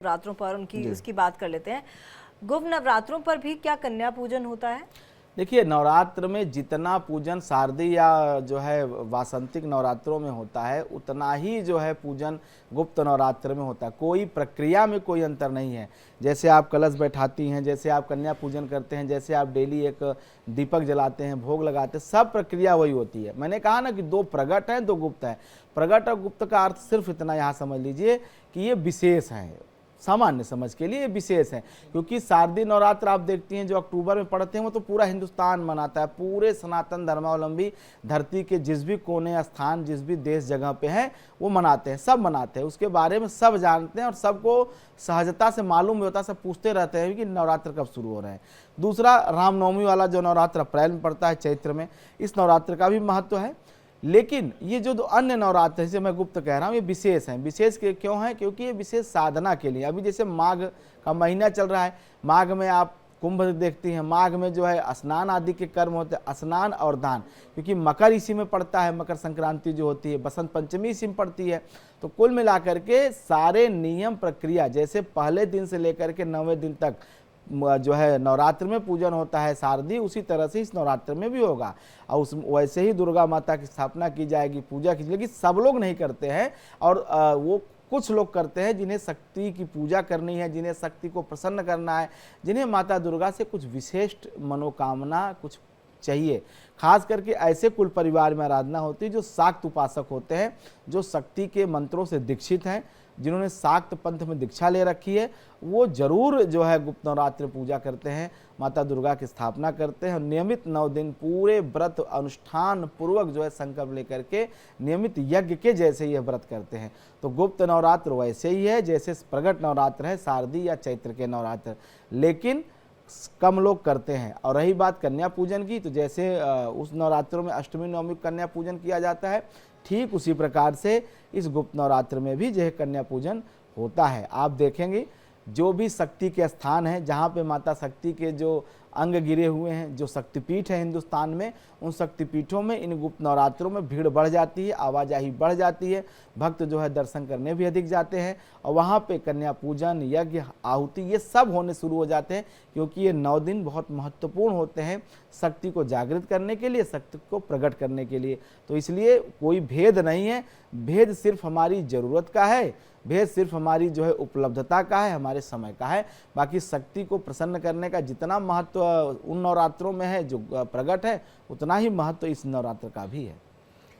नवरात्रों पर उसकी बात कर लेते हैं। गुप्त नवरात्रों पर भी क्या कन्या पूजन होता है? देखिए, नवरात्र में जितना पूजन शारदीय या जो है वासंतिक नवरात्रों में होता है, उतना ही जो है पूजन गुप्त नवरात्र में होता है। कोई प्रक्रिया में कोई अंतर नहीं है। जैसे आप कलश बैठाती हैं, जैसे आप कन्या पूजन करते हैं, जैसे आप डेली एक दीपक जलाते हैं, भोग लगाते हैं, सब प्रक्रिया वही होती है। मैंने कहा ना कि दो प्रगट हैं, दो गुप्त है। प्रगट और गुप्त का अर्थ सिर्फ इतना यहाँ समझ लीजिए कि ये विशेष है, सामान्य समझ के लिए विशेष है। क्योंकि शारदीय नवरात्र आप देखती हैं जो अक्टूबर में पड़ते हैं, वो तो पूरा हिंदुस्तान मनाता है। पूरे सनातन धर्मावलंबी धरती के जिस भी कोने स्थान, जिस भी देश जगह पे हैं, वो मनाते हैं, सब मनाते हैं। उसके बारे में सब जानते हैं और सबको सहजता से मालूम भी होता है। सब पूछते रहते हैं कि नवरात्र कब शुरू हो रहे हैं। दूसरा, रामनवमी वाला जो नवरात्र अप्रैल में पड़ता है, चैत्र में, इस नवरात्र का भी महत्व है। लेकिन ये जो अन्य नवरात्र जैसे मैं गुप्त कह रहा हूँ, ये विशेष हैं। विशेष क्यों हैं? क्योंकि ये विशेष साधना के लिए। अभी जैसे माघ का महीना चल रहा है, माघ में आप कुंभ देखती हैं, माघ में जो है स्नान आदि के कर्म होते हैं, स्नान और दान। क्योंकि मकर इसी में पड़ता है, मकर संक्रांति जो होती है, बसंत पंचमी इसी में पड़ती है। तो कुल मिलाकर के सारे नियम प्रक्रिया, जैसे पहले दिन से लेकर के 9वें दिन तक जो है नवरात्र में पूजन होता है शारदीय, उसी तरह से इस नवरात्र में भी होगा। और उस वैसे ही दुर्गा माता की स्थापना की जाएगी, पूजा की जाएगी। सब लोग नहीं करते हैं, और वो कुछ लोग करते हैं जिन्हें शक्ति की पूजा करनी है, जिन्हें शक्ति को प्रसन्न करना है, जिन्हें माता दुर्गा से कुछ विशिष्ट मनोकामना कुछ चाहिए। खास करके ऐसे कुल परिवार में आराधना होती है जो शाक्त उपासक होते हैं, जो शक्ति के मंत्रों से दीक्षित हैं, जिन्होंने शाक्त पंथ में दीक्षा ले रखी है, वो जरूर जो है गुप्त नवरात्र पूजा करते हैं, माता दुर्गा की स्थापना करते हैं। नियमित 9 दिन पूरे व्रत अनुष्ठान पूर्वक जो है संकल्प लेकर के नियमित यज्ञ के जैसे ये व्रत करते हैं। तो गुप्त नवरात्र वैसे ही है जैसे प्रगट नवरात्र है, शारदीय या चैत्र के नवरात्र, लेकिन कम लोग करते हैं। और रही बात कन्या पूजन की, तो जैसे उस नवरात्रों में अष्टमी नवमी कन्या पूजन किया जाता है, ठीक उसी प्रकार से इस गुप्त नवरात्र में भी जो है कन्या पूजन होता है। आप देखेंगे जो भी शक्ति के स्थान हैं, जहाँ पे माता शक्ति के जो अंग गिरे हुए हैं, जो शक्तिपीठ है हिंदुस्तान में, उन शक्तिपीठों में इन गुप्त नवरात्रों में भीड़ बढ़ जाती है, आवाजाही बढ़ जाती है, भक्त जो है दर्शन करने भी अधिक जाते हैं। और वहाँ पे कन्या पूजन, यज्ञ, आहुति, ये सब होने शुरू हो जाते हैं। क्योंकि ये 9 दिन बहुत महत्वपूर्ण होते हैं शक्ति को जागृत करने के लिए, शक्ति को प्रकट करने के लिए। तो इसलिए कोई भेद नहीं है, भेद सिर्फ हमारी ज़रूरत का है, भेद सिर्फ हमारी जो है उपलब्धता का है, हमारे समय का है। बाकी शक्ति को प्रसन्न करने का जितना महत्व उन नवरात्रों में है जो प्रकट है, उतना ही महत्व इस नवरात्र का भी है।